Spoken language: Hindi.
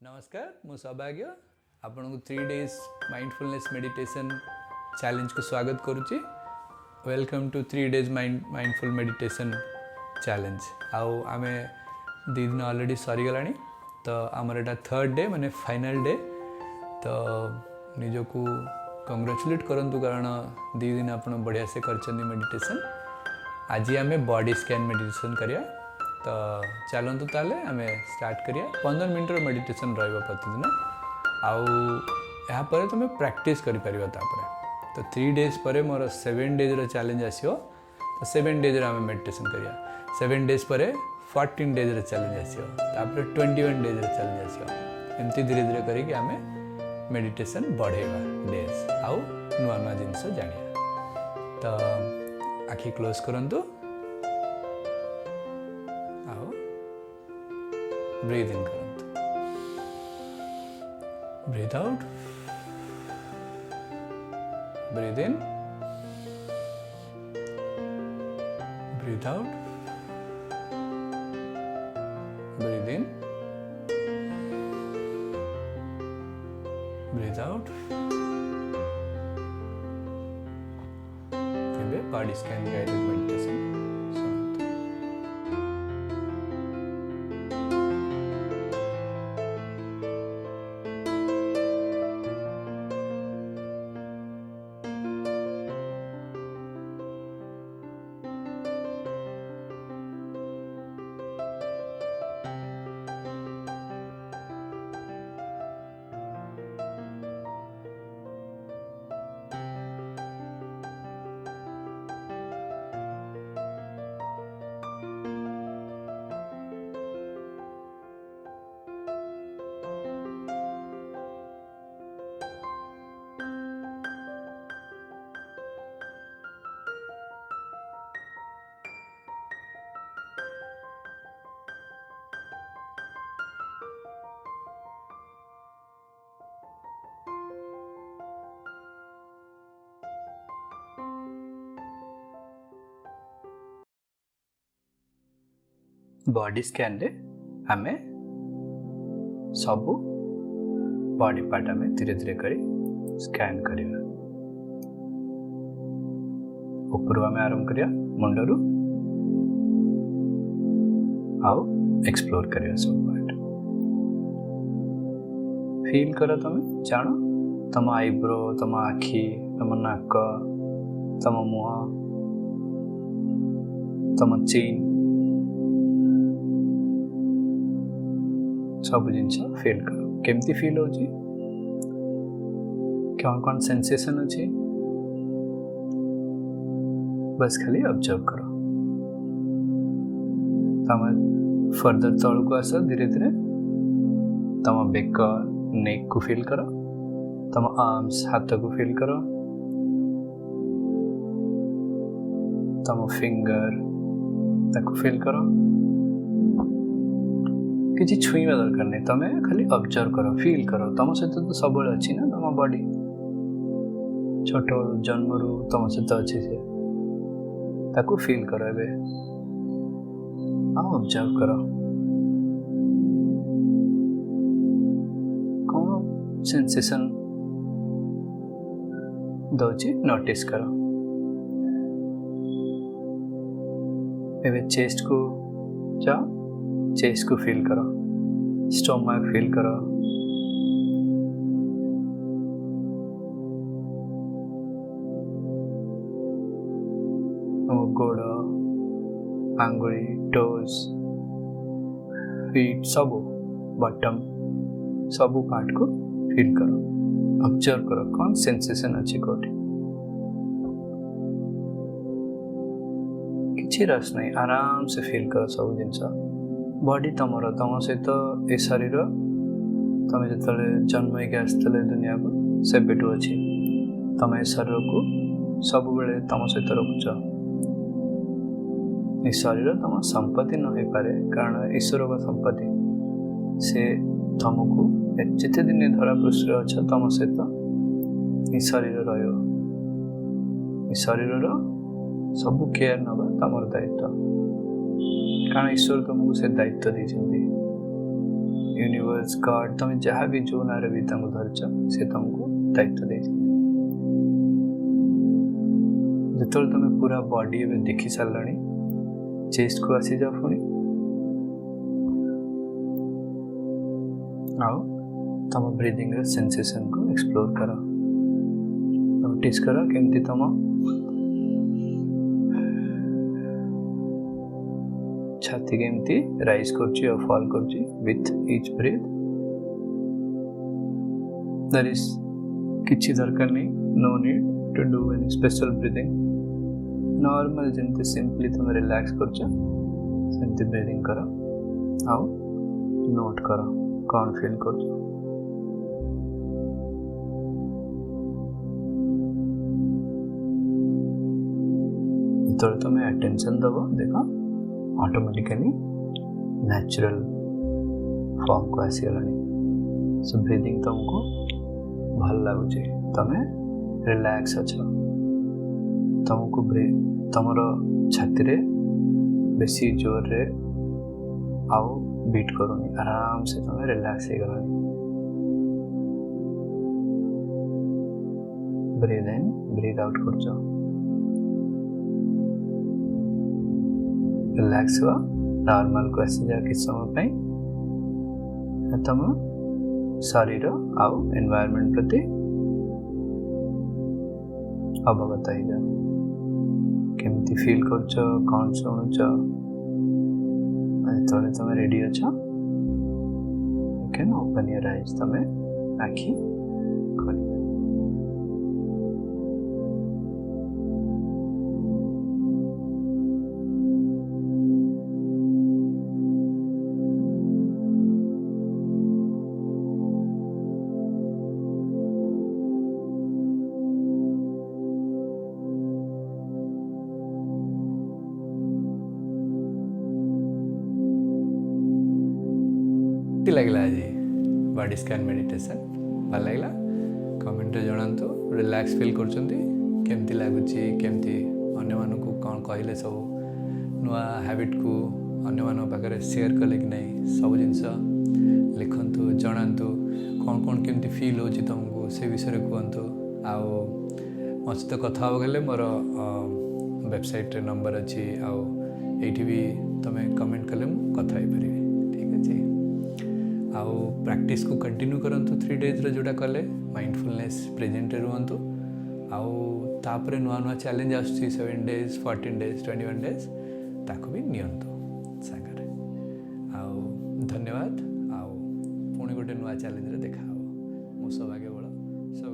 नमस्कार मु सौभाग्य आपन को 3 days माइंडफुलनेस मेडिटेशन चैलेंज को स्वागत करुच्ची। Welcome to 3 days mindful meditation challenge. आउ आमे 2 दिन ऑलरेडी सरीगला तो आमर एटा 3rd डे माने फाइनल डे। तो निजको कंग्रेचुलेट करंतु कारण 2 दिन आपन बढ़िया से करछनी मेडिटेशन। आज आमे बॉडी स्कैन मेडिटेशन करिया। तो चलतु ताले आमे स्टार्ट करिया। 15 मिनट मेडिटेशन रहिबो प्रतिदिन। आउ यहाँ पर तुम प्रैक्टिस करि परिबो तापरे। तो 3 days पर मोर 7 days रो चैलेंज आसियो। तो 7 days आमे मेडिटेशन करिया। 7 days पर 14 days रो चैलेंज आसियो। तापरे 21 days रो चैलेंज आसियो। एमती धीरे धीरे करी कि आमे मेडिटेशन बढ़ेबा डेज आउ नुआ नुआ जिंस जानिया। तो आखि क्लोज करंतु। ब्रीथ इन करंतु, ब्रीथ आउट, ब्रीथ इन, ब्रीथ आउट, ब्रीथ इन, ब्रीथ आउट। ଏବେ body scan guided meditation। Body scan रे आमे सबू बॉडी पार्ट आमे धीरे धीरे करी स्कैन करिया। ऊपर आमे आरंभ करिया मुंडरू आउ एक्सप्लोर करिया सब पार्ट। फील करो तमे जानो तम आईब्रो, तम आखी, तम नाक, तम मुह, तम चीन सब जिनस फील करो। केमती फील होची, कौन कौन सेंसेशन अच्छी, बस खाली ऑब्जर्व करो। तम फर्दर तल को आस धीरे धीरे। तम बेक नेक को फील करो। तम आर्म्स हाथ को फील करो। तम फिंगर ताको फील करो। किसी छुईवा दरकार नहीं, तमे खाली ऑब्जर्व करो, फील करो। तुम सहित तो सब अच्छी ना तुम बॉडी, छोट जन्म रू तुम सहित अच्छी से ताको फील करो। एबे ऑब्जर्व करो कौन सेंसेशन दौची, नोटिस करो। एबे चेस्ट को जाओ, चेस्ट को फील करो, स्टोमक फील करो, गोड़, आंगुली, टोज, फीट, सब बॉटम सब पार्ट को फील करो। ऑब्जर्व करो कौन सेंसेशन अच्छी कोठी। किसी रस नहीं, आराम से फील करो सब जिनस। बॉडी तमर, तुम सहित ए शरीर तुम जो जन्म आसते दुनिया को से बेटू अच्छी। तुम ए शरीर को सब बेले तुम सहित रखुच। ए शरीर तुम संपत्ति न हो पारे, कारण ईश्वर का संपत्ति से तुमको जिते दिन धरा पृष्ठ अच्छा तुम सहित ए शरीर शरीर सब केयर नवा तुम दायित्व, कारण ईश्वर तुमको से दायित्व देते। यूनिवर्स गॉड तुम जहाँ भी जो ना भी धरच से तुमको दायित्व दे जो तुम पूरा बॉडी एवं देखी सारे चेस्ट को आसी जाओ पुणी आओ तुम ब्रीदिंग रो सेंसेशन को एक्सप्लोर करो नोटिस करो केमती तुम छाती केमती राइज करची और फॉल करची with each breath there is किछि दरकार नहीं no need to do any special breathing normal जंती सिंपली तुम रिलैक्स करछ सेंती ब्रीदिंग करो आओ नोट करो कौन फील करछ तो तुम्हें अटेंशन दबो देखो ऑटोमेटिकली नेचुरल फॉर्म को आसी गलानी सो ब्रीदिंग तुमको भल लगुच तमें रिलैक्स अछ तुमको तुमर छाती रे बेसी जोर रे आओ बीट करूनी आराम से तुम्हें रिलैक्स हो गलानी ब्रीथ इन ब्रीथ आउट करछ रिलैक्स हुआ नॉर्मल को आसी जा किस समय तुम शरीर आउ एनवायरनमेंट प्रति अवगत हो जा केमती फील करछ कौन शुणुच जो तुम रेडी अच्छ you can open your eyes तुम आखि खोल लगला आज बॉडी स्कैन मेडिटेशन भल लगला कमेंट रे जणांतु रिलैक्स फील करछंती केमती लागुची केमती अन्य मानकु कोन कहले सब नुआ हैबिट को अन्य मान पाखरे शेयर कले कि नहीं सब जिनस लिखंतु जणांतु कौन कौन केमती फील होची तुमको से विषय रे कहंतु आउ मो सहित कथा हो गले मोर वेबसाइट रे नंबर अछि आउ एठी भी तमे कमेंट कले मु कथा हे परिबे ठीक अछि आउ प्रैक्टिस को कंटिन्यू करंतु 3 डेज रे जोटा कले माइंडफुलनेस प्रेजेंट रुहंतु आउ तापरे नुआ नुआ चैलेंज आछी 7 डेज 14 डेज 21 डेज ताको भी नियंतु सागरे आउ धन्यवाद आउ पुणी गोटे नुआ चैलेंज रे देखा हो मो सौभाग्य बळ सब